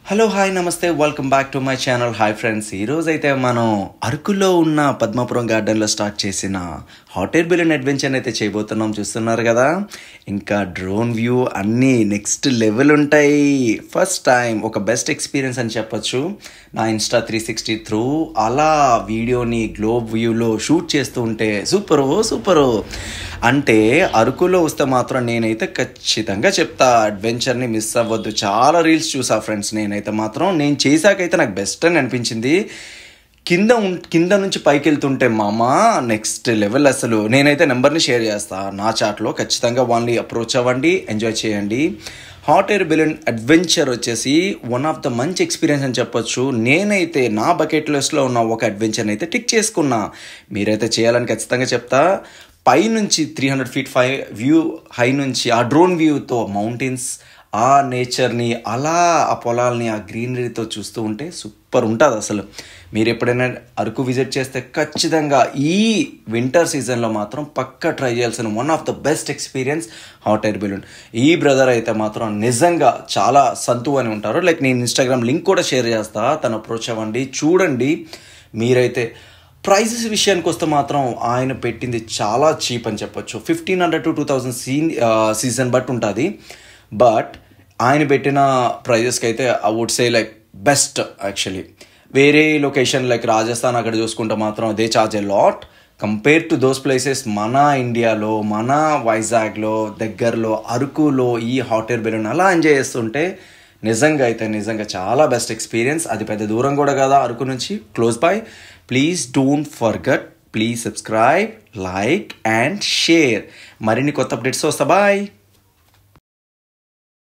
Hello hi నమస్తే welcome back to my channel. Hi friends, ఈరోజు అయితే మనం అరకులో ఉన్న పద్మాపురం గార్డెన్లో స్టార్ట్ చేసిన హాట్ ఎయిర్ బెలూన్ అడ్వెంచర్ అయితే చేయబోతున్నాం. చూస్తున్నారు కదా, ఇంకా డ్రోన్ వ్యూ అన్నీ నెక్స్ట్ లెవెల్ ఉంటాయి. ఫస్ట్ టైం ఒక బెస్ట్ ఎక్స్పీరియన్స్ అని చెప్పొచ్చు. నా ఇన్స్టా 360 త్రూ అలా వీడియోని గ్లోబ్ వ్యూలో షూట్ చేస్తూ ఉంటే సూపరు. అంటే అరకులో వస్తే మాత్రం నేనైతే ఖచ్చితంగా చెప్తా, అడ్వెంచర్ని మిస్ అవ్వద్దు. చాలా రీల్స్ చూసా ఫ్రెండ్స్, నేనైతే మాత్రం నేను చేశాకైతే నాకు బెస్ట్ అని అనిపించింది. కింద నుంచి పైకి వెళ్తుంటే మామ నెక్స్ట్ లెవెల్. అసలు నేనైతే నెంబర్ని షేర్ చేస్తా నా చాట్లో, ఖచ్చితంగా వాళ్ళని అప్రోచ్ అవ్వండి, ఎంజాయ్ చేయండి. హాట్ ఎయిర్ బెలూన్ అడ్వెంచర్ వచ్చేసి వన్ ఆఫ్ ద మంచి ఎక్స్పీరియన్స్ అని చెప్పొచ్చు. నేనైతే నా బకెట్ లిస్ట్లో ఉన్న ఒక అడ్వెంచర్ని అయితే టిక్ చేసుకున్నా. మీరైతే చేయాలని ఖచ్చితంగా చెప్తా. పైనుంచి 300 feet వ్యూ హై నుంచి ఆ డ్రోన్ వ్యూతో మౌంటైన్స్, ఆ నేచర్ని, అలా ఆ పొలాల్ని, ఆ గ్రీనరీతో చూస్తూ ఉంటే సూపర్ ఉంటుంది. అసలు మీరు ఎప్పుడైనా అరకు విజిట్ చేస్తే ఖచ్చితంగా ఈ వింటర్ సీజన్లో మాత్రం పక్కా ట్రై చేయాల్సిన one of the best experience hot air balloon. ఈ బ్రదర్ అయితే మాత్రం నిజంగా చాలా సంతు అని ఉంటారు. లైక్ నేను ఇన్స్టాగ్రామ్ లింక్ కూడా షేర్ చేస్తా, తను అప్రోచ్ అవ్వండి, చూడండి. మీరైతే ప్రైజెస్ విషయానికి వస్తే మాత్రం ఆయన పెట్టింది చాలా చీప్ అని చెప్పొచ్చు. 1500 to 2000 సీజన్ బట్ ఉంటుంది. బట్ ఆయన పెట్టిన ప్రైజెస్కి అయితే I would say like best actually. వేరే లొకేషన్ లైక్ రాజస్థాన్ అక్కడ చూసుకుంటే మాత్రం they charge a lot compare to those places. మన ఇండియాలో, మన వైజాగ్లో దగ్గరలో అరకులో ఈ హాట్ ఎయిర్ బెలూన్ అలా ఎంజాయ్ చేస్తుంటే నిజంగా చాలా బెస్ట్ ఎక్స్పీరియన్స్. అది పెద్ద దూరం కూడా కదా అరకు నుంచి, close by. Please don't forget, please subscribe, like and share. మరిన్ని కొత్త అప్డేట్స్ వస్తా. బాయ్.